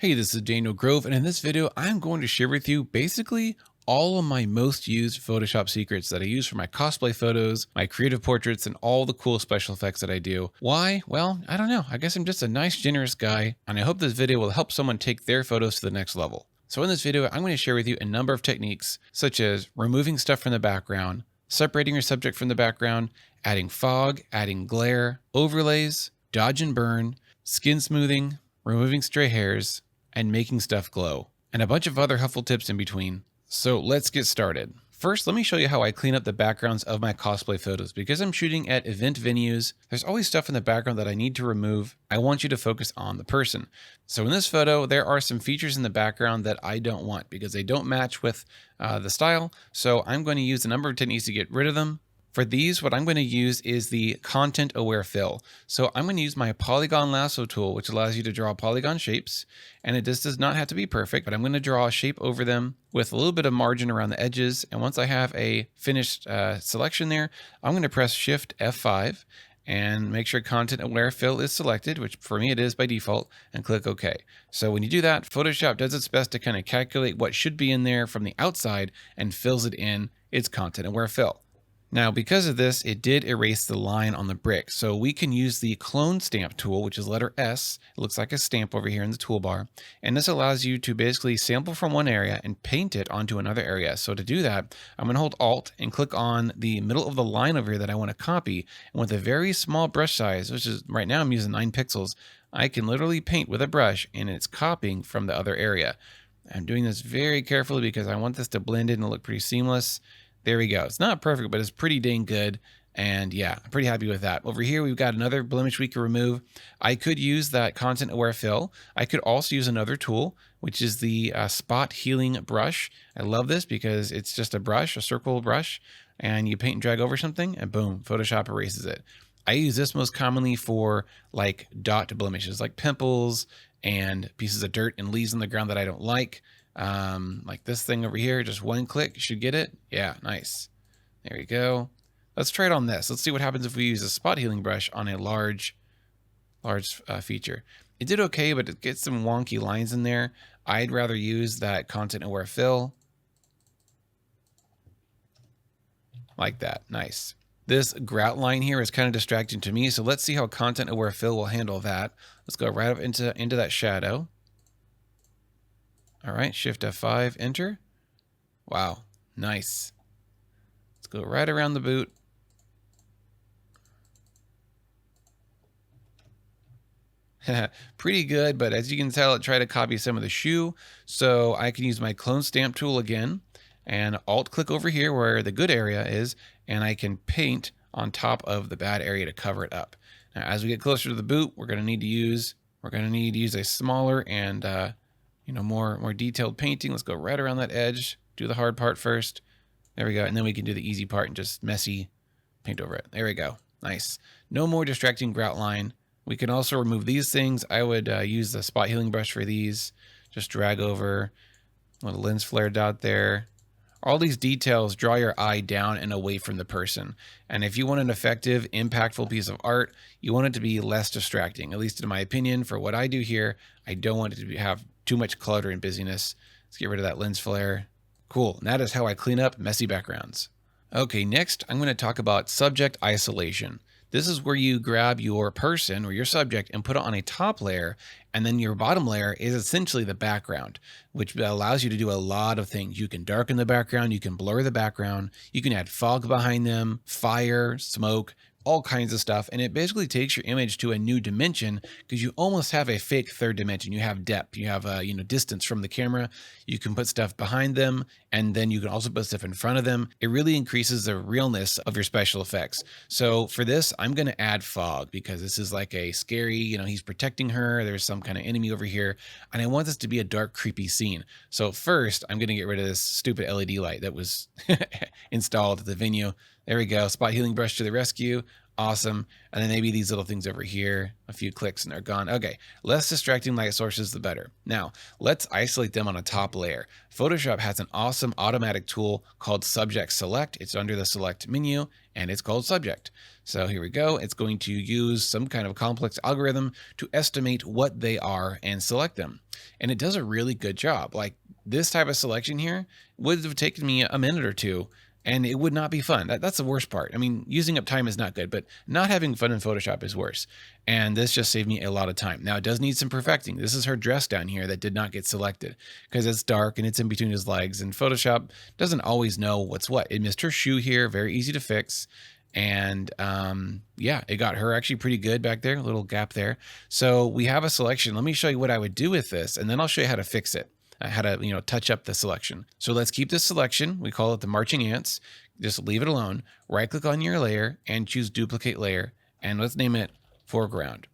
Hey, this is Daniel Grove, and in this video, I'm going to share with you basically all of my most used Photoshop secrets that I use for my cosplay photos, my creative portraits, and all the cool special effects that I do. Why? Well, I don't know. I guess I'm just a nice, generous guy, and I hope this video will help someone take their photos to the next level. So in this video, I'm going to share with you a number of techniques, such as removing stuff from the background, separating your subject from the background, adding fog, adding glare, overlays, dodge and burn, skin smoothing, removing stray hairs, and making stuff glow, and a bunch of other helpful tips in between. So let's get started. First, let me show you how I clean up the backgrounds of my cosplay photos. Because I'm shooting at event venues, there's always stuff in the background that I need to remove. I want you to focus on the person. So in this photo, there are some features in the background that I don't want because they don't match with the style. So I'm going to use a number of techniques to get rid of them. For these, what I'm going to use is the content aware fill. So I'm going to use my polygon lasso tool, which allows you to draw polygon shapes. And it just does not have to be perfect, but I'm going to draw a shape over them with a little bit of margin around the edges. And once I have a finished selection there, I'm going to press Shift F5 and make sure content aware fill is selected, which for me it is by default, and click OK. So when you do that, Photoshop does its best to kind of calculate what should be in there from the outside and fills it in its content aware fill. Now, because of this, it did erase the line on the brick. So we can use the clone stamp tool, which is letter S. It looks like a stamp over here in the toolbar. And this allows you to basically sample from one area and paint it onto another area. So to do that, I'm going to hold Alt and click on the middle of the line over here that I want to copy. And with a very small brush size, which is right now I'm using 9 pixels, I can literally paint with a brush and it's copying from the other area. I'm doing this very carefully because I want this to blend in and look pretty seamless. There we go. It's not perfect, but it's pretty dang good. And yeah, I'm pretty happy with that. Over here, we've got another blemish we can remove. I could use that content aware fill. I could also use another tool, which is the spot healing brush. I love this because it's just a brush, a circle brush, and you paint and drag over something and boom, Photoshop erases it. I use this most commonly for like dot blemishes, like pimples and pieces of dirt and leaves on the ground that I don't like. Like this thing over here, just one click, you should get it. Yeah, nice. There we go. Let's try it on this. Let's see what happens if we use a spot healing brush on a large feature. It did okay, but it gets some wonky lines in there. I'd rather use that content aware fill. Like that, nice. This grout line here is kind of distracting to me, so let's see how content aware fill will handle that. Let's go right up into that shadow. All right, Shift F5, enter. Wow, nice. Let's go right around the boot. Pretty good, but as you can tell, it tried to copy some of the shoe. So I can use my clone stamp tool again and Alt click over here where the good area is, and I can paint on top of the bad area to cover it up. Now, as we get closer to the boot, we're going to need to use a smaller and more detailed painting. Let's go right around that edge, do the hard part first. There we go. And then we can do the easy part and just messy paint over it. There we go. Nice. No more distracting grout line. We can also remove these things. I would use the spot healing brush for these. Just drag over a little lens flare dot there. All these details draw your eye down and away from the person. And if you want an effective, impactful piece of art, you want it to be less distracting. At least in my opinion, for what I do here, I don't want it to have too much clutter and busyness. Let's get rid of that lens flare. Cool. And that is how I clean up messy backgrounds. Okay, next I'm going to talk about subject isolation. This is where you grab your person or your subject and put it on a top layer, and then your bottom layer is essentially the background, which allows you to do a lot of things. You can darken the background, you can blur the background, you can add fog behind them, fire, smoke, all kinds of stuff. And it basically takes your image to a new dimension because you almost have a fake third dimension. You have depth, you have distance from the camera. You can put stuff behind them, and then you can also put stuff in front of them. It really increases the realness of your special effects. So for this, I'm going to add fog because this is like a scary, he's protecting her. There's some kind of enemy over here, and I want this to be a dark, creepy scene. So first, I'm going to get rid of this stupid LED light that was installed at the venue. There we go. Spot healing brush to the rescue. Awesome. And then maybe these little things over here, a few clicks and they're gone. Okay, less distracting light sources, the better. Now, let's isolate them on a top layer. Photoshop has an awesome automatic tool called Subject Select. It's under the Select menu, and it's called Subject. So here we go. It's going to use some kind of complex algorithm to estimate what they are and select them. and it does a really good job. Like this type of selection here would have taken me a minute or two, and it would not be fun. That's the worst part. I mean, using up time is not good, but not having fun in Photoshop is worse. And this just saved me a lot of time. Now it does need some perfecting. This is her dress down here that did not get selected because it's dark and it's in between his legs, and Photoshop doesn't always know what's what. It missed her shoe here, very easy to fix. And yeah, it got her actually pretty good back there, a little gap there. So we have a selection. Let me show you what I would do with this, and then I'll show you how to fix it. How to, touch up the selection. So let's keep this selection. We call it the marching ants. Just leave it alone. Right click on your layer and choose duplicate layer. And let's name it foreground.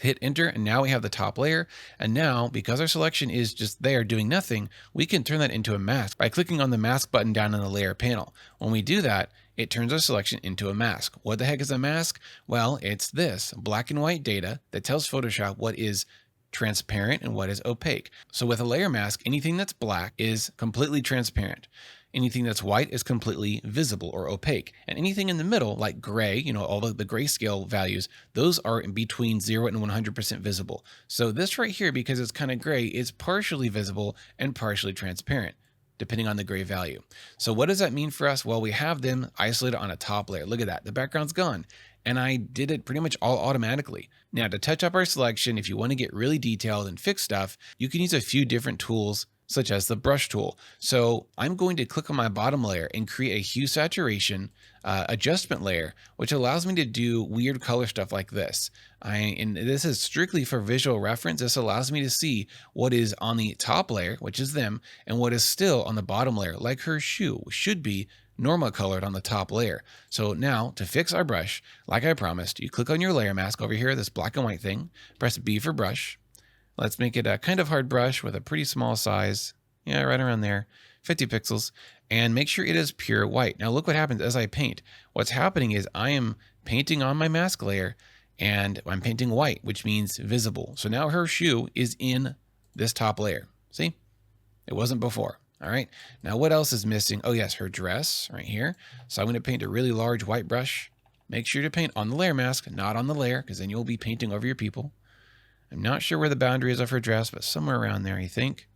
Hit enter, and now we have the top layer. And now, because our selection is just there doing nothing, we can turn that into a mask by clicking on the mask button down in the layer panel. When we do that, it turns our selection into a mask. What the heck is a mask? Well, it's this black and white data that tells Photoshop what is transparent and what is opaque. So with a layer mask, anything that's black is completely transparent. Anything that's white is completely visible or opaque. And anything in the middle, like gray, all the grayscale values, those are in between 0 and 100% visible. So this right here, because it's kind of gray, is partially visible and partially transparent, depending on the gray value. So what does that mean for us? Well, we have them isolated on a top layer. Look at that. The background's gone. And I did it pretty much all automatically. Now, to touch up our selection, if you want to get really detailed and fix stuff, you can use a few different tools, such as the brush tool. So I'm going to click on my bottom layer and create a hue saturation adjustment layer, which allows me to do weird color stuff like this. And this is strictly for visual reference. This allows me to see what is on the top layer, which is them, and what is still on the bottom layer, like her shoe should be normal colored on the top layer. So now to fix our brush, like I promised, you click on your layer mask over here, this black and white thing, press B for brush. Let's make it a kind of hard brush with a pretty small size. Yeah, right around there, 50 pixels, and make sure it is pure white. Now look what happens as I paint. What's happening is I am painting on my mask layer and I'm painting white, which means visible. So now her shoe is in this top layer. See, it wasn't before. All right, now what else is missing? Oh yes, her dress right here. So I'm going to paint a really large white brush. Make sure to paint on the layer mask, not on the layer, because then you'll be painting over your people. I'm not sure where the boundary is of her dress, but somewhere around there, I think.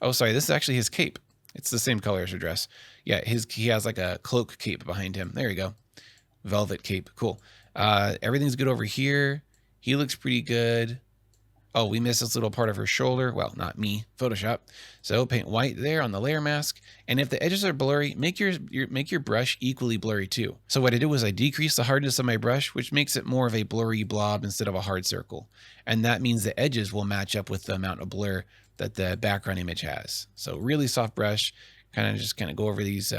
Oh, sorry, this is actually his cape. It's the same color as her dress. Yeah, he has like a cloak cape behind him. There you go. Velvet cape, cool. Everything's good over here. He looks pretty good. Oh, we missed this little part of her shoulder. Well, not me, Photoshop. So paint white there on the layer mask. And if the edges are blurry, make your brush equally blurry too. So what I did was I decreased the hardness of my brush, which makes it more of a blurry blob instead of a hard circle. And that means the edges will match up with the amount of blur that the background image has. So really soft brush, kind of go over these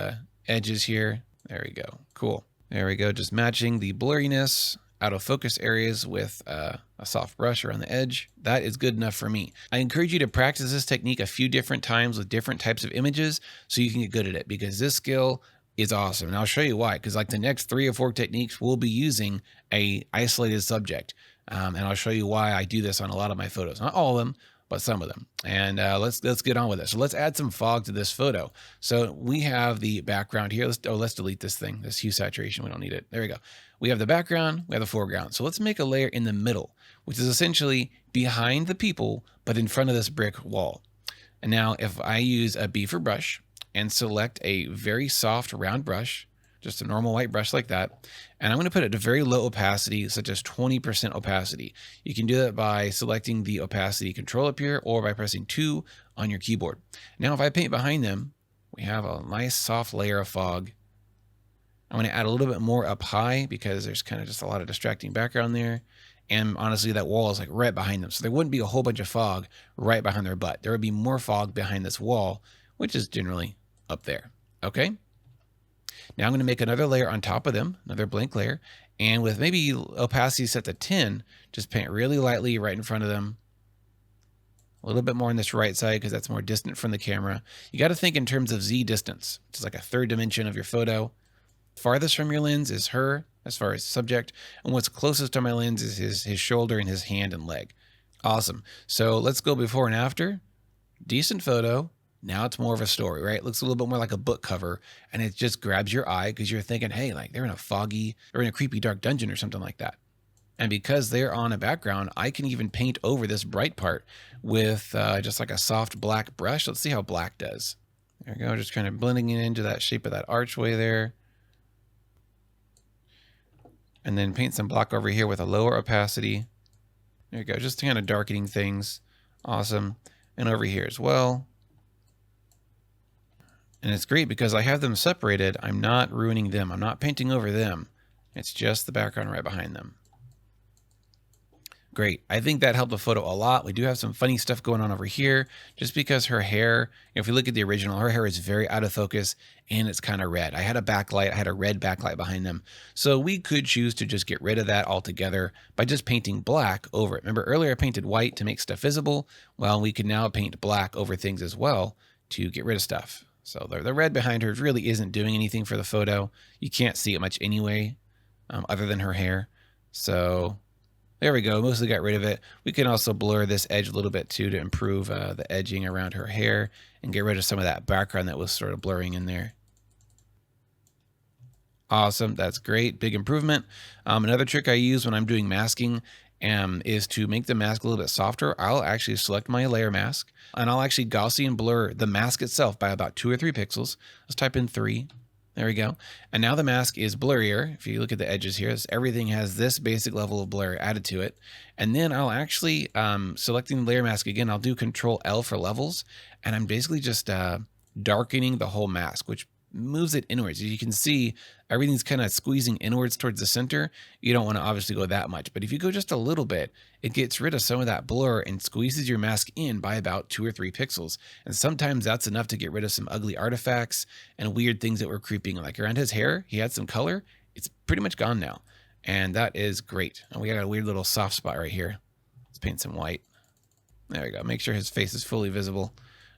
edges here. There we go, cool. There we go, just matching the blurriness out of focus areas with a soft brush around the edge. That is good enough for me. I encourage you to practice this technique a few different times with different types of images so you can get good at it, because this skill is awesome. And I'll show you why, because like the next 3 or 4 techniques we'll be using a isolated subject. And I'll show you why I do this on a lot of my photos. Not all of them, but some of them. And let's get on with it. So let's add some fog to this photo. So we have the background here. Let's delete this thing, this hue saturation. We don't need it. There we go. We have the background, we have the foreground. So let's make a layer in the middle, which is essentially behind the people, but in front of this brick wall. And now if I use a B for brush and select a very soft round brush, just a normal white brush like that, and I'm going to put it to very low opacity, such as 20% opacity. You can do that by selecting the opacity control up here or by pressing 2 on your keyboard. Now if I paint behind them, we have a nice soft layer of fog. I'm going to add a little bit more up high because there's kind of just a lot of distracting background there. And honestly, that wall is like right behind them. So there wouldn't be a whole bunch of fog right behind their butt. There would be more fog behind this wall, which is generally up there. Okay. Now I'm going to make another layer on top of them, another blank layer. And with maybe opacity set to 10, just paint really lightly right in front of them. A little bit more on this right side because that's more distant from the camera. You got to think in terms of Z distance, which is like a third dimension of your photo. Farthest from your lens is her as far as subject, and what's closest to my lens is his shoulder and his hand and leg. Awesome. So let's go before and after. Decent photo. Now it's more of a story, right? It looks a little bit more like a book cover, and it just grabs your eye because you're thinking, hey, like they're in a creepy dark dungeon or something like that. And because they're on a background, I can even paint over this bright part with just like a soft black brush. Let's see how black does. There we go, just kind of blending it into that shape of that archway there. And then paint some black over here with a lower opacity. There you go, just kind of darkening things. Awesome. And over here as well. And it's great because I have them separated. I'm not ruining them. I'm not painting over them. It's just the background right behind them. Great. I think that helped the photo a lot. We do have some funny stuff going on over here just because her hair, if we look at the original, her hair is very out of focus and it's kind of red. I had a backlight. I had a red backlight behind them. So we could choose to just get rid of that altogether by just painting black over it. Remember earlier I painted white to make stuff visible? Well, we can now paint black over things as well to get rid of stuff. So the red behind her really isn't doing anything for the photo. You can't see it much anyway, other than her hair. So there we go, mostly got rid of it. We can also blur this edge a little bit too to improve the edging around her hair and get rid of some of that background that was sort of blurring in there. Awesome, that's great, big improvement. Another trick I use when I'm doing masking is to make the mask a little bit softer. I'll actually select my layer mask and I'll actually Gaussian blur the mask itself by about 2 or 3 pixels. Let's type in 3. There we go. And now the mask is blurrier. If you look at the edges here, everything has this basic level of blur added to it. And then I'll actually, selecting the layer mask again, I'll do Control L for levels. And I'm basically just darkening the whole mask, which moves it inwards. As you can see, everything's kind of squeezing inwards towards the center. You don't want to obviously go that much, but if you go just a little bit, it gets rid of some of that blur and squeezes your mask in by about 2 or 3 pixels. And sometimes that's enough to get rid of some ugly artifacts and weird things that were creeping. Like around his hair, he had some color. It's pretty much gone now. And that is great. And we got a weird little soft spot right here. Let's paint some white. There we go. Make sure his face is fully visible.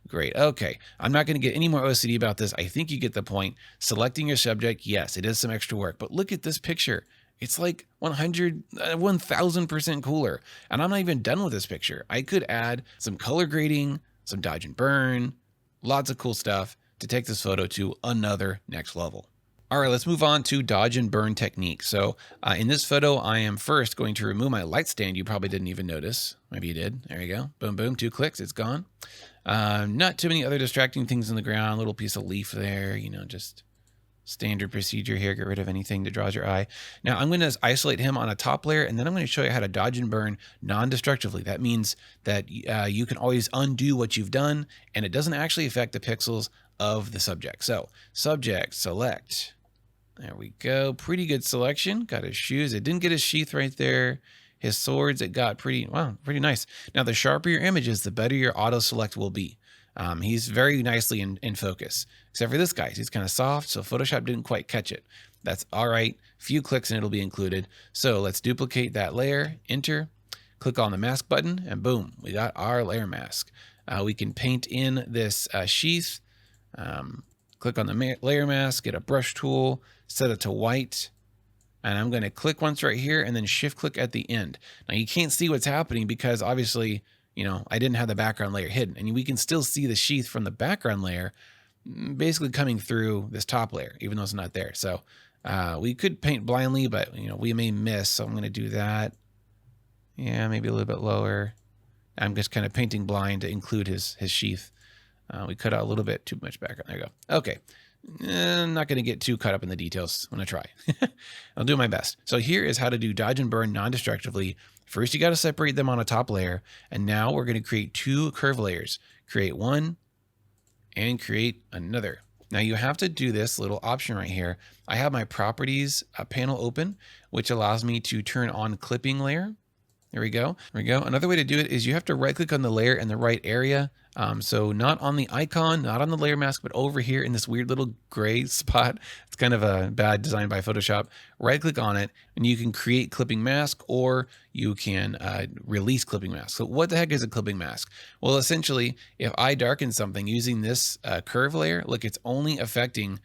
Great. Okay. I'm not going to get any more OCD about this. I think you get the point. Selecting your subject, yes, it is some extra work, but look at this picture. It's like 1000% cooler. And I'm not even done with this picture. I could add some color grading, some dodge and burn, lots of cool stuff to take this photo to another next level. All right, let's move on to dodge and burn technique. So in this photo, I am first going to remove my light stand. You probably didn't even notice. Maybe you did. There you go. Boom, boom, 2 clicks. It's gone. Not too many other distracting things in the ground. Little piece of leaf there, you know, just standard procedure here. Get rid of anything that draws your eye. Now I'm going to isolate him on a top layer, and then I'm going to show you how to dodge and burn non-destructively. That means that you can always undo what you've done, and it doesn't actually affect the pixels of the subject. So subject, select. There we go. Pretty good selection. Got his shoes. It didn't get his sheath right there. His swords, it got pretty nice. Now, the sharper your image is, the better your auto select will be. He's very nicely in focus, except for this guy. He's kind of soft, so Photoshop didn't quite catch it. That's all right. Few clicks and it'll be included. So let's duplicate that layer, enter, click on the mask button, and boom, we got our layer mask. We can paint in this sheath. Click on the layer mask, get a brush tool, set it to white. And I'm going to click once right here and then shift click at the end. Now you can't see what's happening because obviously, you know, I didn't have the background layer hidden, and we can still see the sheath from the background layer basically coming through this top layer, even though it's not there. So we could paint blindly, but you know, we may miss. So I'm going to do that. Yeah, maybe a little bit lower. I'm just kind of painting blind to include his sheath. We cut out a little bit too much background. There you go. Okay. I'm not going to get too caught up in the details when I try. I'll do my best. So here is how to do dodge and burn non-destructively. First, you got to separate them on a top layer. And now we're going to create 2 curve layers. Create one and create another. Now you have to do this little option right here. I have my properties panel open, which allows me to turn on clipping layer. There we go. There we go. Another way to do it is you have to right click on the layer in the right area. So not on the icon, not on the layer mask, but over here in this weird little gray spot. It's kind of a bad design by Photoshop. Right click on it and you can create clipping mask, or you can release clipping mask. So what the heck is a clipping mask? Well, essentially, if I darken something using this curve layer, look, it's only affecting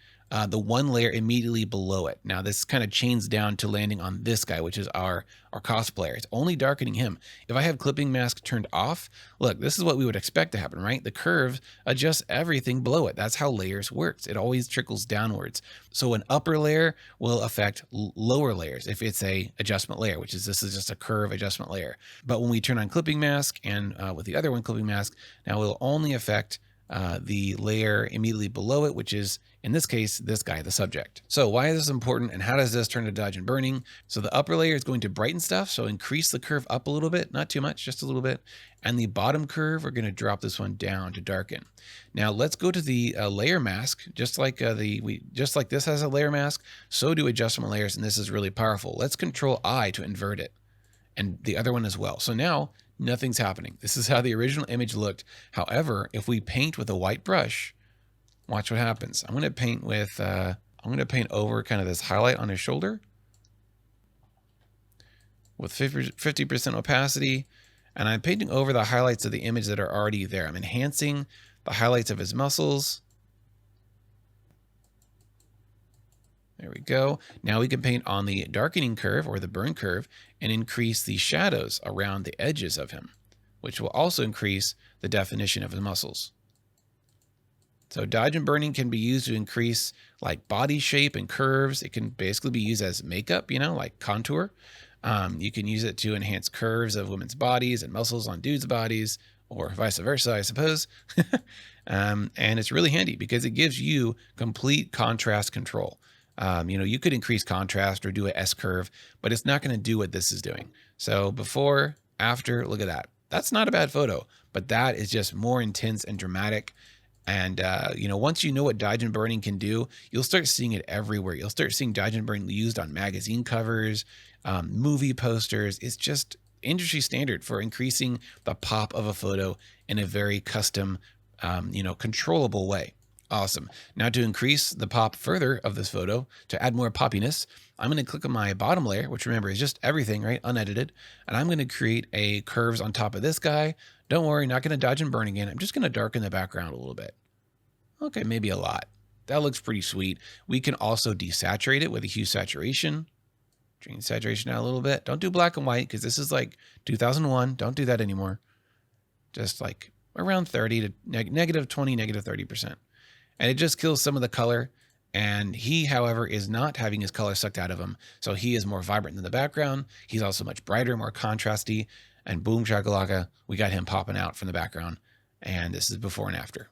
the one layer immediately below it. Now this kind of chains down to landing on this guy, which is our cosplayer. It's only darkening him. If I have clipping mask turned off, look, this is what we would expect to happen, right? The curve adjusts everything below it. That's how layers works. It always trickles downwards. So an upper layer will affect lower layers if it's a adjustment layer, which is this is just a curve adjustment layer. But when we turn on clipping mask and with the other one clipping mask, now it will only affect the layer immediately below it, which is in this case, this guy, the subject. So why is this important and how does this turn to dodge and burning? So the upper layer is going to brighten stuff. So increase the curve up a little bit, not too much, just a little bit. And the bottom curve, we're going to drop this one down to darken. Now let's go to the layer mask, just like this has a layer mask. So do adjustment layers. And this is really powerful. Let's control I to invert it and the other one as well. So now nothing's happening. This is how the original image looked. However, if we paint with a white brush, watch what happens. I'm going to paint with, I'm going to paint over kind of this highlight on his shoulder with 50% opacity. And I'm painting over the highlights of the image that are already there. I'm enhancing the highlights of his muscles. There we go. Now we can paint on the darkening curve or the burn curve and increase the shadows around the edges of him, which will also increase the definition of his muscles. So dodge and burning can be used to increase like body shape and curves. It can basically be used as makeup, you know, like contour. You can use it to enhance curves of women's bodies and muscles on dudes' bodies, or vice versa, I suppose. And it's really handy because it gives you complete contrast control. You know, you could increase contrast or do a S curve, but it's not going to do what this is doing. So before, after, look at that. That's not a bad photo, but that is just more intense and dramatic. And, you know, once you know what dodge and burning can do, you'll start seeing it everywhere. You'll start seeing dodge and burning used on magazine covers, movie posters. It's just industry standard for increasing the pop of a photo in a very custom, you know, controllable way. Awesome. Now to increase the pop further of this photo, to add more poppiness, I'm going to click on my bottom layer, which remember is just everything, right? Unedited. And I'm going to create a curves on top of this guy. Don't worry, not going to dodge and burn again. I'm just going to darken the background a little bit. Okay, maybe a lot. That looks pretty sweet. We can also desaturate it with a hue saturation. Change saturation out a little bit. Don't do black and white because this is like 2001. Don't do that anymore. Just like around 30 to negative 20, negative 30%. And it just kills some of the color. And he, however, is not having his color sucked out of him. So he is more vibrant than the background. He's also much brighter, more contrasty. And boom, shakalaka, we got him popping out from the background. And this is before and after.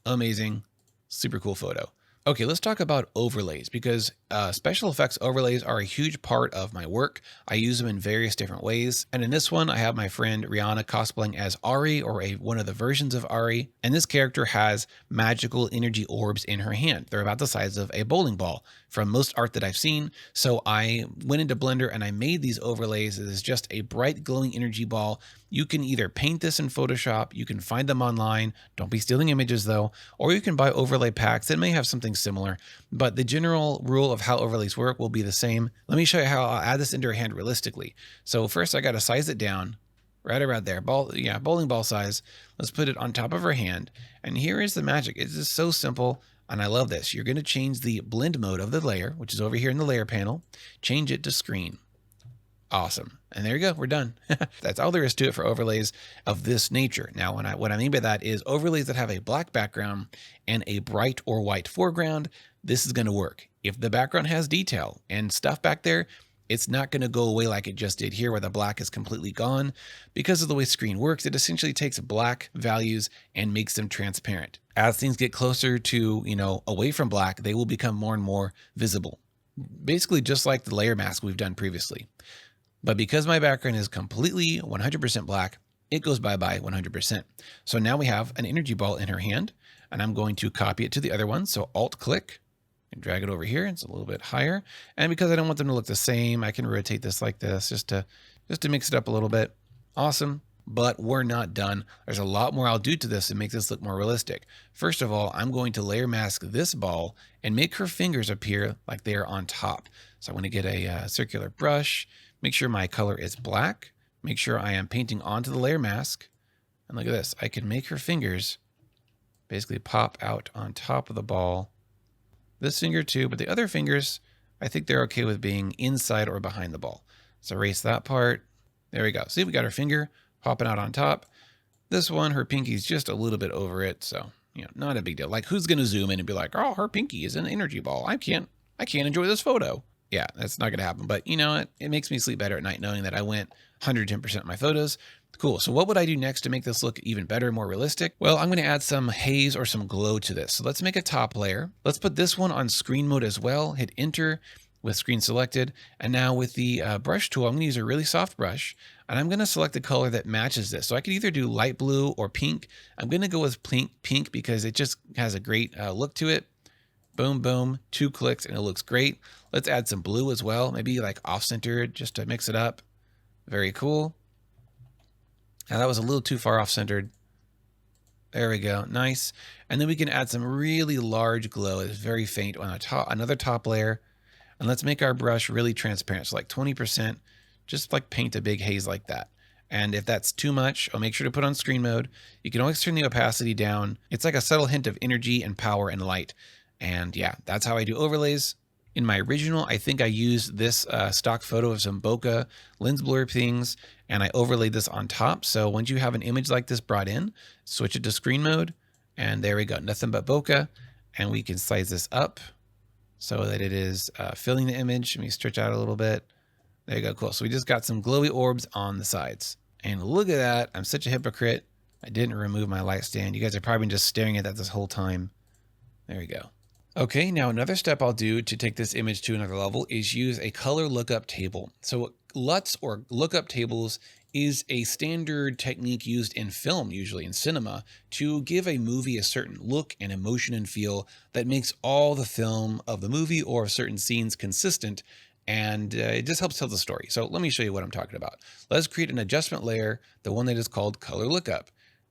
Amazing. Super cool photo. Okay, let's talk about overlays because special effects overlays are a huge part of my work. I use them in various different ways. And in this one, I have my friend Rihanna cosplaying as Ari or one of the versions of Ari. And this character has magical energy orbs in her hand. They're about the size of a bowling ball from most art that I've seen. So I went into Blender and I made these overlays. It is just a bright glowing energy ball. You can either paint this in Photoshop, you can find them online, don't be stealing images though, or you can buy overlay packs that may have something similar, but the general rule of how overlays work will be the same. Let me show you how I'll add this into her hand realistically. So first I got to size it down, right around there, bowling ball size. Let's put it on top of her hand. And here is the magic. It's just so simple. And I love this. You're going to change the blend mode of the layer, which is over here in the layer panel, change it to screen. Awesome. And there you go. We're done. That's all there is to it for overlays of this nature. Now, what I mean by that is overlays that have a black background and a bright or white foreground. This is going to work. If the background has detail and stuff back there, it's not going to go away like it just did here where the black is completely gone. Because of the way screen works, it essentially takes black values and makes them transparent. As things get closer to, away from black, they will become more and more visible. Basically just like the layer mask we've done previously. But because my background is completely 100% black, it goes bye-bye 100%. So now we have an energy ball in her hand, and I'm going to copy it to the other one. So Alt-click and drag it over here. It's a little bit higher. And because I don't want them to look the same, I can rotate this like this just to mix it up a little bit. Awesome. But we're not done. There's a lot more I'll do to this to make this look more realistic. First of all, I'm going to layer mask this ball and make her fingers appear like they are on top. So I'm going to get a circular brush. Make sure my color is black. Make sure I am painting onto the layer mask. And look at this. I can make her fingers basically pop out on top of the ball This finger too, but the other fingers, I think they're okay with being inside or behind the ball. So erase that part. There we go. See, we got our finger popping out on top. This one, her pinky's just a little bit over it. So, you know, not a big deal. Like, who's going to zoom in and be like, oh, her pinky is an energy ball. I can't enjoy this photo. Yeah, that's not going to happen. But you know what? It makes me sleep better at night knowing that I went 110% of my photos. Cool. So what would I do next to make this look even better, more realistic? Well, I'm going to add some haze or some glow to this. So let's make a top layer. Let's put this one on screen mode as well. Hit enter with screen selected. And now with the brush tool, I'm going to use a really soft brush. And I'm going to select a color that matches this. So I could either do light blue or pink. I'm going to go with pink because it just has a great look to it. Boom, boom, 2 clicks, and it looks great. Let's add some blue as well, maybe like off-centered just to mix it up. Very cool. Now that was a little too far off-centered. There we go, nice. And then we can add some really large glow. It's very faint on a top, another top layer. And let's make our brush really transparent, so like 20%, just like paint a big haze like that. And if that's too much, I'll make sure to put on screen mode. You can always turn the opacity down. It's like a subtle hint of energy and power and light. And yeah, that's how I do overlays. In my original, I think I used this stock photo of some bokeh lens blur things, and I overlaid this on top. So once you have an image like this brought in, switch it to screen mode, and there we go, nothing but bokeh. And we can size this up so that it is filling the image. Let me stretch out a little bit. There you go, cool. So we just got some glowy orbs on the sides. And look at that, I'm such a hypocrite. I didn't remove my light stand. You guys are probably just staring at that this whole time. There we go. Okay, now another step I'll do to take this image to another level is use a color lookup table. So LUTs or lookup tables is a standard technique used in film, usually in cinema, to give a movie a certain look and emotion and feel that makes all the film of the movie or certain scenes consistent, and it just helps tell the story. So let me show you what I'm talking about. Let's create an adjustment layer, the one that is called color lookup.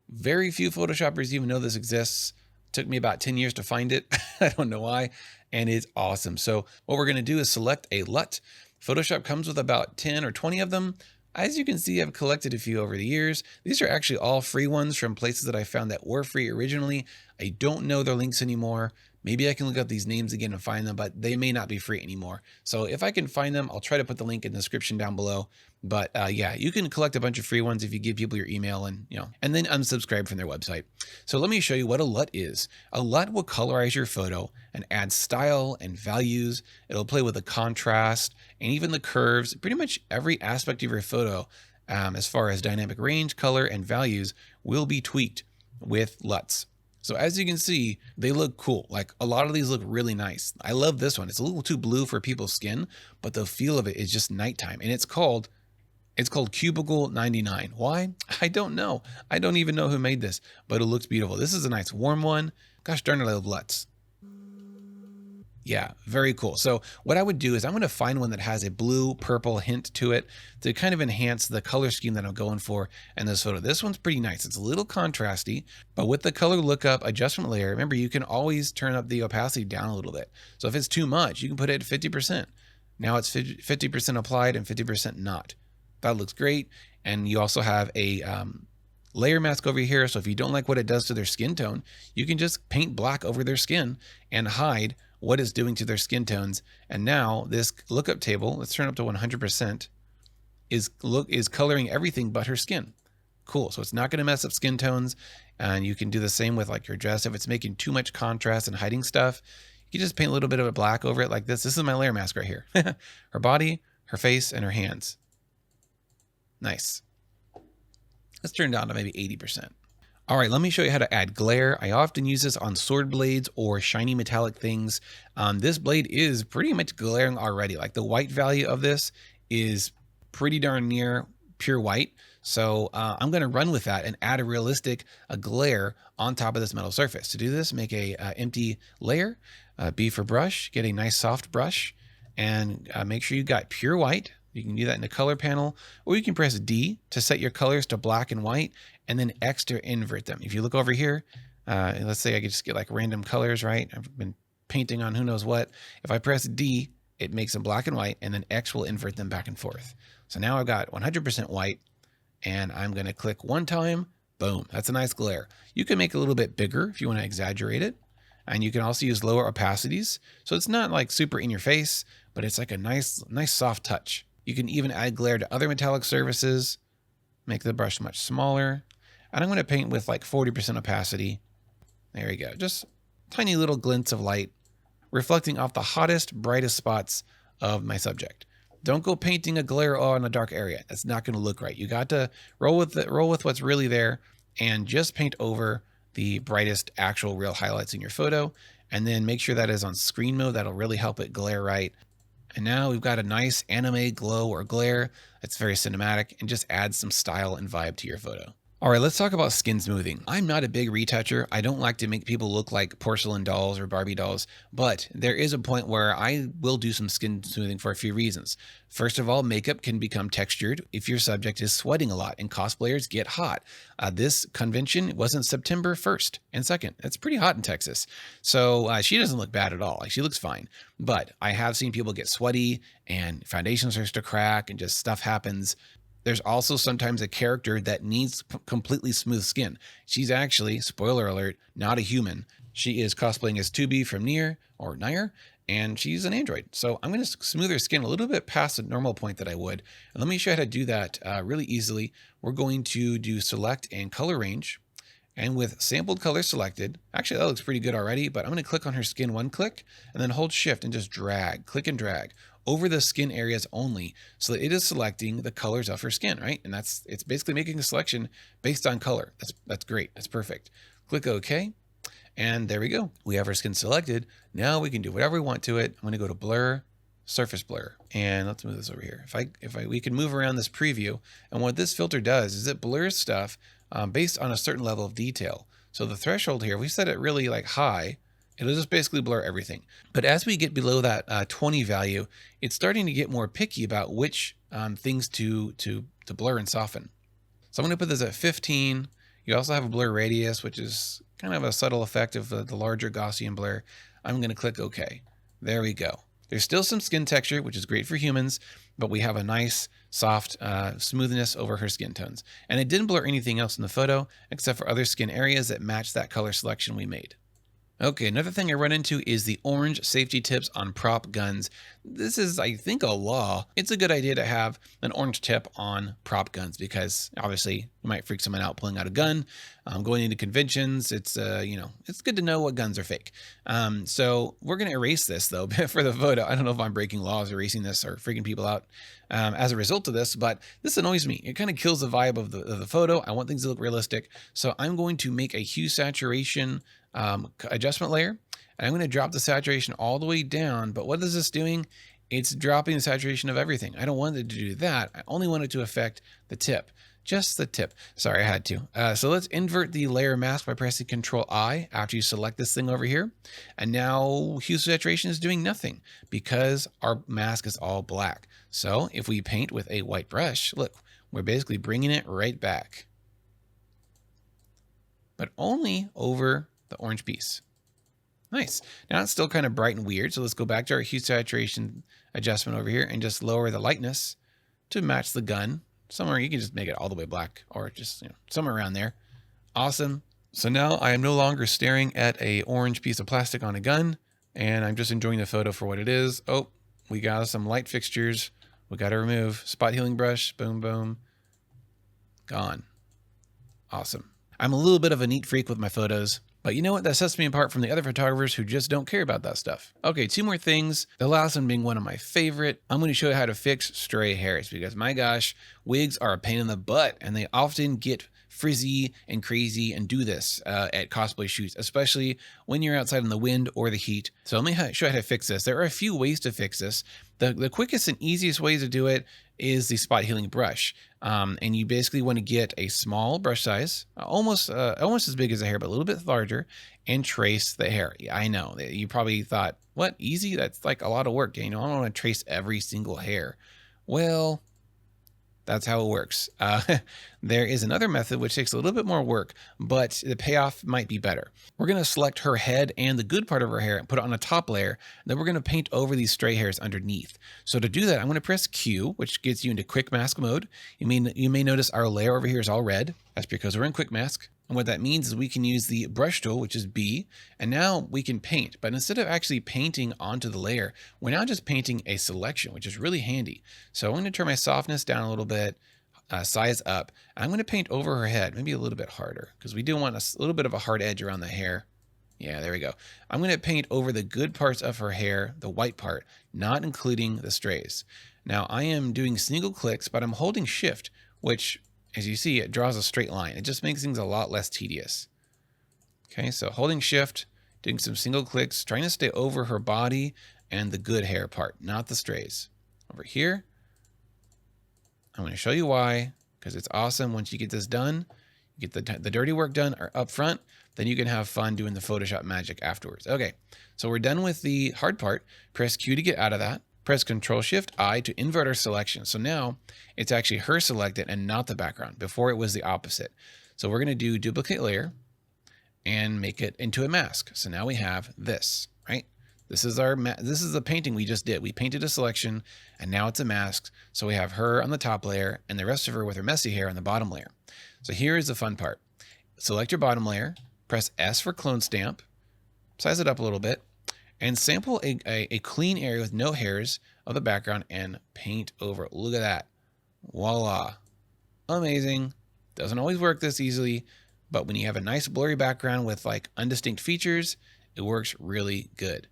Very few Photoshoppers even know this exists. Took me about 10 years to find it. I don't know why. And it's awesome. So what we're going to do is select a LUT. Photoshop comes with about 10 or 20 of them. As you can see, I've collected a few over the years. These are actually all free ones from places that I found that were free originally. I don't know their links anymore. Maybe I can look up these names again and find them, but they may not be free anymore. So if I can find them, I'll try to put the link in the description down below. But yeah, you can collect a bunch of free ones if you give people your email and, you know, and then unsubscribe from their website. So let me show you what a LUT is. A LUT will colorize your photo and add style and values. It'll play with the contrast and even the curves, pretty much every aspect of your photo, as far as dynamic range, color, and values will be tweaked with LUTs. So as you can see, they look cool. Like a lot of these look really nice. I love this one. It's a little too blue for people's skin, but the feel of it is just nighttime. And it's called Cubicle 99. Why? I don't know. I don't even know who made this, but it looks beautiful. This is a nice warm one. Gosh darn it, I love LUTs. Yeah, very cool. So what I would do is I'm going to find one that has a blue purple hint to it to kind of enhance the color scheme that I'm going for in this photo. This one's pretty nice. It's a little contrasty, but with the color lookup adjustment layer, remember you can always turn up the opacity down a little bit. So if it's too much, you can put it at 50%. Now it's 50% applied and 50% not. That looks great. And you also have a layer mask over here. So if you don't like what it does to their skin tone, you can just paint black over their skin and hide what it's doing to their skin tones. And now this lookup table, let's turn up to 100%, is coloring everything but her skin. Cool. So it's not going to mess up skin tones. And you can do the same with like your dress. If it's making too much contrast and hiding stuff, you can just paint a little bit of a black over it like this. This is my layer mask right here. Her body, her face, and her hands. Nice. Let's turn it down to maybe 80%. All right, let me show you how to add glare. I often use this on sword blades or shiny metallic things. This blade is pretty much glaring already. Like the white value of this is pretty darn near pure white. So I'm going to run with that and add a realistic glare on top of this metal surface. To do this, make a empty layer, B for brush, get a nice soft brush, and make sure you got pure white. You can do that in the color panel, or you can press D to set your colors to black and white, and then X to invert them. If you look over here, let's say I could just get like random colors, right? I've been painting on who knows what. If I press D, it makes them black and white, and then X will invert them back and forth. So now I've got 100% white, and I'm going to click one time. Boom, that's a nice glare. You can make it a little bit bigger if you want to exaggerate it. And you can also use lower opacities. So it's not like super in your face, but it's like a nice soft touch. You can even add glare to other metallic surfaces, make the brush much smaller. And I'm going to paint with like 40% opacity. There we go. Just tiny little glints of light reflecting off the hottest, brightest spots of my subject. Don't go painting a glare on a dark area. That's not going to look right. You got to roll with what's really there and just paint over the brightest actual real highlights in your photo. And then make sure that is on screen mode. That'll really help it glare right. And now we've got a nice anime glow or glare that's very cinematic and just adds some style and vibe to your photo. All right, let's talk about skin smoothing. I'm not a big retoucher. I don't like to make people look like porcelain dolls or Barbie dolls, but there is a point where I will do some skin smoothing for a few reasons. First of all, makeup can become textured if your subject is sweating a lot, and cosplayers get hot. This convention wasn't September 1st and 2nd. It's pretty hot in Texas. So she doesn't look bad at all. Like, she looks fine. But I have seen people get sweaty and foundation starts to crack and just stuff happens. There's also sometimes a character that needs completely smooth skin. She's actually, spoiler alert, not a human. She is cosplaying as 2B from Nier, and she's an android. So I'm going to smooth her skin a little bit past the normal point that I would. And let me show you how to do that really easily. We're going to do select and color range. And with sampled color selected, actually that looks pretty good already, but I'm going to click on her skin one click and then hold shift and just drag, click and drag over the skin areas only so that it is selecting the colors of her skin, right? And it's basically making a selection based on color. That's great. That's perfect. Click OK. And there we go. We have our skin selected. Now we can do whatever we want to it. I'm going to go to blur, surface blur, and let's move this over here. We can move around this preview. And what this filter does is it blurs stuff based on a certain level of detail. So the threshold here, if we set it really like high, it'll just basically blur everything. But as we get below that 20 value, it's starting to get more picky about which things to blur and soften. So I'm going to put this at 15. You also have a blur radius, which is kind of a subtle effect of the larger Gaussian blur. I'm going to click OK. There we go. There's still some skin texture, which is great for humans, but we have a nice, soft smoothness over her skin tones. And it didn't blur anything else in the photo, except for other skin areas that match that color selection we made. Okay, another thing I run into is the orange safety tips on prop guns. This is, I think, a law. It's a good idea to have an orange tip on prop guns because obviously you might freak someone out pulling out a gun. Going into conventions, it's good to know what guns are fake. So we're going to erase this though for the photo. I don't know if I'm breaking laws erasing this or freaking people out as a result of this, but this annoys me. It kind of kills the vibe of the photo. I want things to look realistic. So I'm going to make a hue saturation adjustment layer, and I'm going to drop the saturation all the way down. But what is this doing? It's dropping the saturation of everything. I don't want it to do that. I only want it to affect the tip, just the tip. Sorry, I had to. So let's invert the layer mask by pressing Control I after you select this thing over here. And now hue saturation is doing nothing because our mask is all black. So if we paint with a white brush, look, we're basically bringing it right back, but only over the orange piece. Nice. Now it's still kind of bright and weird. So let's go back to our hue saturation adjustment over here and just lower the lightness to match the gun. Somewhere you can just make it all the way black or just somewhere around there. Awesome. So now I am no longer staring at a orange piece of plastic on a gun, and I'm just enjoying the photo for what it is. Oh, we got some light fixtures. We got to remove spot healing brush. Boom, boom. Gone. Awesome. I'm a little bit of a neat freak with my photos, but you know what? That sets me apart from the other photographers who just don't care about that stuff. Okay, two more things. The last one being one of my favorite. I'm going to show you how to fix stray hairs because my gosh, wigs are a pain in the butt and they often get frizzy and crazy and do this at cosplay shoots, especially when you're outside in the wind or the heat. So let me show you how to fix this. There are a few ways to fix this. The quickest and easiest way to do it is the spot healing brush. And you basically want to get a small brush size, almost as big as the hair, but a little bit larger, and trace the hair. Yeah, I know you probably thought, what, easy? That's like a lot of work. I don't want to trace every single hair. Well, that's how it works. There is another method which takes a little bit more work, but the payoff might be better. We're going to select her head and the good part of her hair and put it on a top layer. And then we're going to paint over these stray hairs underneath. So to do that, I'm going to press Q, which gets you into quick mask mode. You may notice our layer over here is all red. That's because we're in quick mask. And what that means is we can use the brush tool, which is B, and now we can paint. But instead of actually painting onto the layer, we're now just painting a selection, which is really handy. So I'm going to turn my softness down a little bit, size up. And I'm going to paint over her head, maybe a little bit harder, because we do want a little bit of a hard edge around the hair. Yeah, there we go. I'm going to paint over the good parts of her hair, the white part, not including the strays. Now I am doing single clicks, but I'm holding shift, which, as you see, it draws a straight line. It just makes things a lot less tedious. Okay, so holding shift, doing some single clicks, trying to stay over her body and the good hair part, not the strays. Over here, I'm going to show you why, because it's awesome. Once you get this done, you get the dirty work done or up front, then you can have fun doing the Photoshop magic afterwards. Okay, so we're done with the hard part. Press Q to get out of that. Press Control-Shift-I to invert our selection. So now it's actually her selected and not the background. Before it was the opposite. So we're going to do duplicate layer and make it into a mask. So now we have this, right? This is the painting we just did. We painted a selection and now it's a mask. So we have her on the top layer and the rest of her with her messy hair on the bottom layer. So here is the fun part. Select your bottom layer, press S for clone stamp, size it up a little bit, and sample a clean area with no hairs of the background and paint over it. Look at that. Voila. Amazing. Doesn't always work this easily, but when you have a nice blurry background with like undistinct features, it works really good.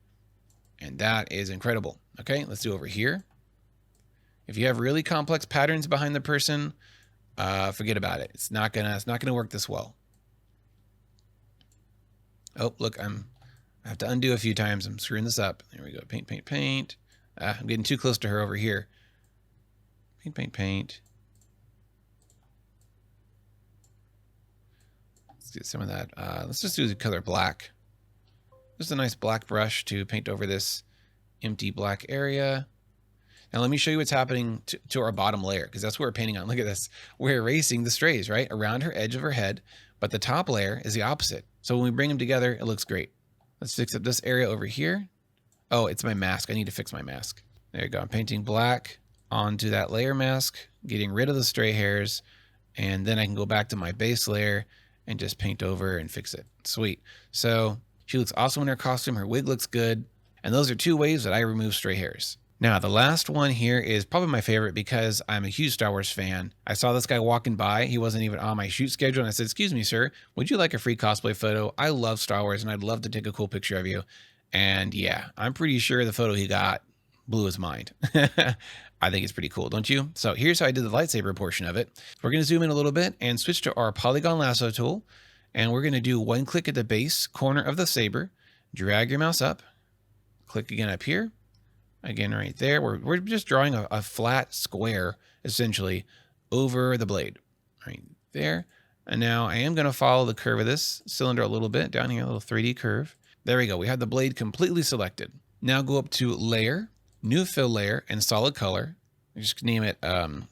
And that is incredible. Okay, let's do over here. If you have really complex patterns behind the person, forget about it. It's not gonna work this well. Oh, look, I have to undo a few times. I'm screwing this up. There we go. Paint, paint, paint. I'm getting too close to her over here. Paint, paint, paint. Let's get some of that. Let's just do the color black. Just a nice black brush to paint over this empty black area. Now let me show you what's happening to our bottom layer, because that's what we're painting on. Look at this. We're erasing the strays, right, around her edge of her head, but the top layer is the opposite. So when we bring them together, it looks great. Let's fix up this area over here. Oh, it's my mask. I need to fix my mask. There you go. I'm painting black onto that layer mask, getting rid of the stray hairs, and then I can go back to my base layer and just paint over and fix it. Sweet. So she looks awesome in her costume. Her wig looks good. And those are 2 ways that I remove stray hairs. Now, the last one here is probably my favorite because I'm a huge Star Wars fan. I saw this guy walking by. He wasn't even on my shoot schedule. And I said, "Excuse me, sir, would you like a free cosplay photo? I love Star Wars and I'd love to take a cool picture of you." And yeah, I'm pretty sure the photo he got blew his mind. I think it's pretty cool, don't you? So here's how I did the lightsaber portion of it. We're going to zoom in a little bit and switch to our polygon lasso tool. And we're going to do 1 click at the base corner of the saber. Drag your mouse up. Click again up here. Again, right there. We're just drawing a flat square, essentially, over the blade. Right there. And now I am going to follow the curve of this cylinder a little bit. Down here, a little 3D curve. There we go. We have the blade completely selected. Now go up to Layer, New Fill Layer, and Solid Color. Just name it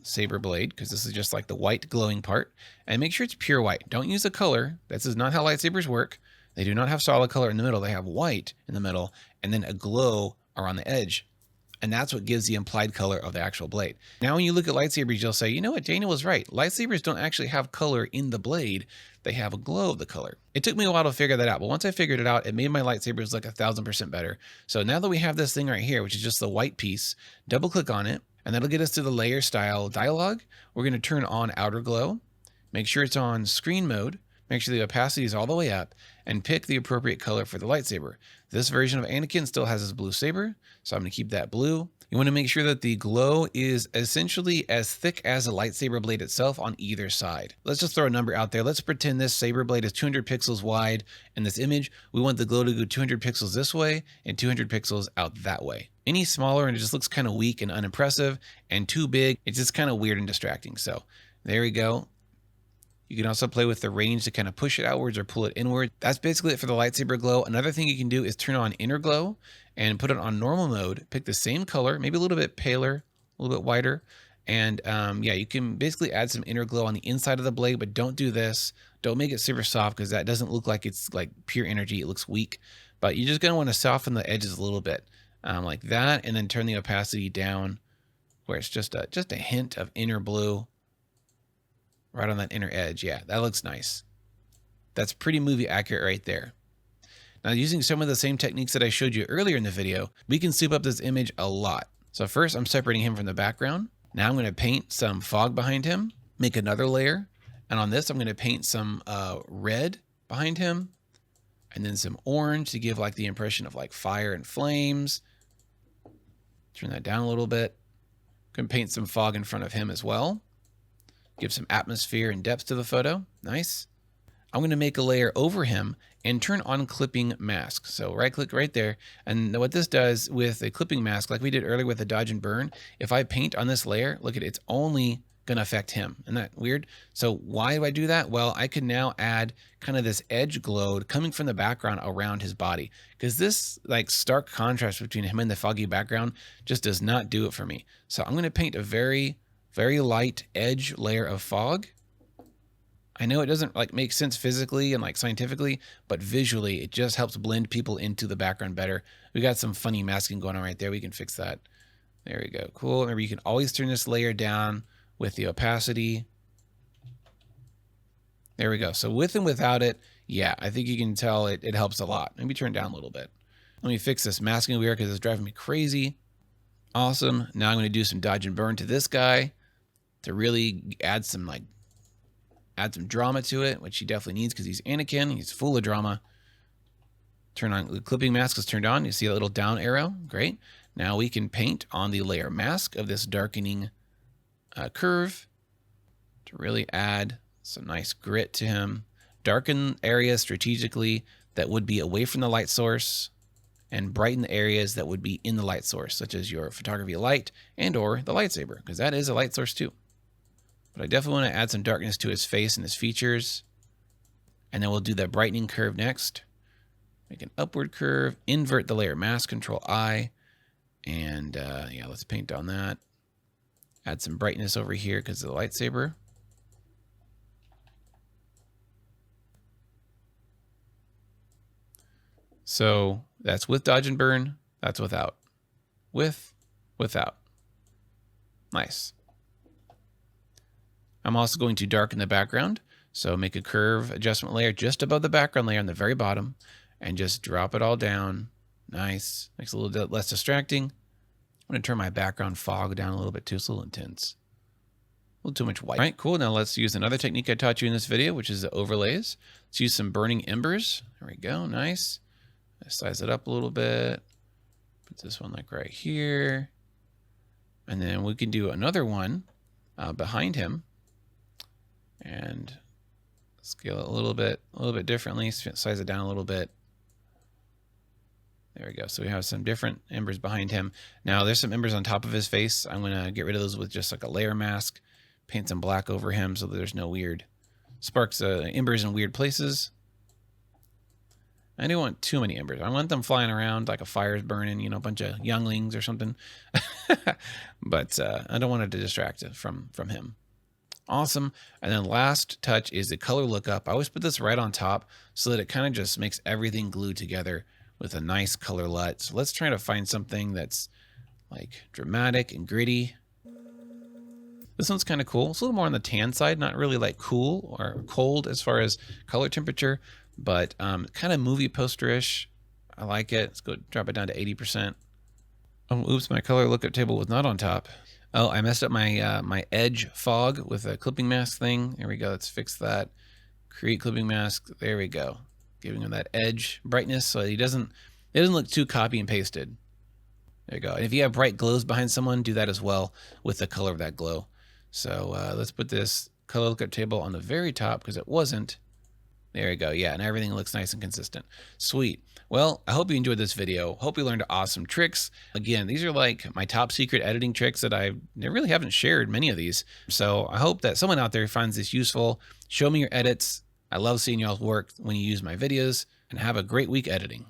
Saber Blade, because this is just like the white glowing part. And make sure it's pure white. Don't use a color. This is not how lightsabers work. They do not have solid color in the middle. They have white in the middle and then a glow around the edge. And that's what gives the implied color of the actual blade. Now, when you look at lightsabers, you'll say, you know what, Daniel was right. Lightsabers don't actually have color in the blade. They have a glow of the color. It took me a while to figure that out, but once I figured it out, it made my lightsabers look 1,000% better. So now that we have this thing right here, which is just the white piece, double click on it, and that'll get us to the layer style dialog. We're going to turn on outer glow, make sure it's on screen mode, make sure the opacity is all the way up, and pick the appropriate color for the lightsaber. This version of Anakin still has his blue saber, so I'm going to keep that blue. You want to make sure that the glow is essentially as thick as a lightsaber blade itself on either side. Let's just throw a number out there. Let's pretend this saber blade is 200 pixels wide in this image. We want the glow to go 200 pixels this way and 200 pixels out that way. Any smaller and it just looks kind of weak and unimpressive, and too big, it's just kind of weird and distracting. So there we go. You can also play with the range to kind of push it outwards or pull it inward. That's basically it for the lightsaber glow. Another thing you can do is turn on inner glow and put it on normal mode. Pick the same color, maybe a little bit paler, a little bit whiter. And yeah, you can basically add some inner glow on the inside of the blade, but don't do this. Don't make it super soft because that doesn't look like it's like pure energy. It looks weak, but you're just going to want to soften the edges a little bit like that. And then turn the opacity down where it's just a hint of inner blue. Right on that inner edge. Yeah, that looks nice. That's pretty movie accurate right there. Now, using some of the same techniques that I showed you earlier in the video, we can soup up this image a lot. So first, I'm separating him from the background. Now I'm going to paint some fog behind him, make another layer. And on this, I'm going to paint some red behind him, and then some orange to give like the impression of like fire and flames. Turn that down a little bit. Can paint some fog in front of him as well. Give some atmosphere and depth to the photo. Nice. I'm going to make a layer over him and turn on clipping mask. So right click right there. And what this does with a clipping mask, like we did earlier with the dodge and burn, if I paint on this layer, look at it, it's only going to affect him. Isn't that weird? So why do I do that? Well, I can now add kind of this edge glow coming from the background around his body, because this like stark contrast between him and the foggy background just does not do it for me. So I'm going to paint a very, very light edge layer of fog. I know it doesn't like make sense physically and like scientifically, but visually it just helps blend people into the background better. We got some funny masking going on right there. We can fix that. There we go. Cool. Remember, you can always turn this layer down with the opacity. There we go. So with and without it, yeah, I think you can tell it helps a lot. Maybe turn down a little bit. Let me fix this masking over here because it's driving me crazy. Awesome. Now I'm going to do some dodge and burn to this guy to really add some drama to it, which he definitely needs because he's Anakin. He's full of drama. Turn on the clipping mask is turned on. You see that little down arrow? Great. Now we can paint on the layer mask of this darkening curve to really add some nice grit to him. Darken areas strategically that would be away from the light source, and brighten the areas that would be in the light source, such as your photography light and or the lightsaber, because that is a light source too. But I definitely want to add some darkness to his face and his features. And then we'll do the brightening curve next. Make an upward curve, invert the layer mask, Control I. And yeah, let's paint on that. Add some brightness over here because of the lightsaber. So that's with dodge and burn. That's without. With, without. Nice. I'm also going to darken the background. So make a curve adjustment layer just above the background layer on the very bottom and just drop it all down. Nice. Makes it a little bit less distracting. I'm going to turn my background fog down a little bit too. It's a little intense. A little too much white. All right, cool. Now let's use another technique I taught you in this video, which is the overlays. Let's use some burning embers. There we go. Nice. Size it up a little bit. Put this one like right here. And then we can do another one behind him. And scale it a little bit differently. Size it down a little bit. There we go. So we have some different embers behind him. Now there's some embers on top of his face. I'm going to get rid of those with just like a layer mask. Paint some black over him so that there's no weird sparks, embers in weird places. I don't want too many embers. I want them flying around like a fire's burning, you know, a bunch of younglings or something. But I don't want it to distract it from him. Awesome. And then last touch is the color lookup. I always put this right on top so that it kind of just makes everything glued together with a nice color LUT. So let's try to find something that's like dramatic and gritty. This one's kind of cool. It's a little more on the tan side, not really like cool or cold as far as color temperature, but kind of movie posterish. I like it. Let's go drop it down to 80%. Oh, oops, my color lookup table was not on top. Oh, I messed up my my edge fog with a clipping mask thing. There we go. Let's fix that. Create clipping mask. There we go. Giving him that edge brightness so it doesn't look too copy and pasted. There you go. And if you have bright glows behind someone, do that as well with the color of that glow. So let's put this color lookup table on the very top because it wasn't. There you go. Yeah, and everything looks nice and consistent. Sweet. Well, I hope you enjoyed this video. Hope you learned awesome tricks. Again, these are like my top secret editing tricks that I really haven't shared many of these. So I hope that someone out there finds this useful. Show me your edits. I love seeing y'all's work when you use my videos, and have a great week editing.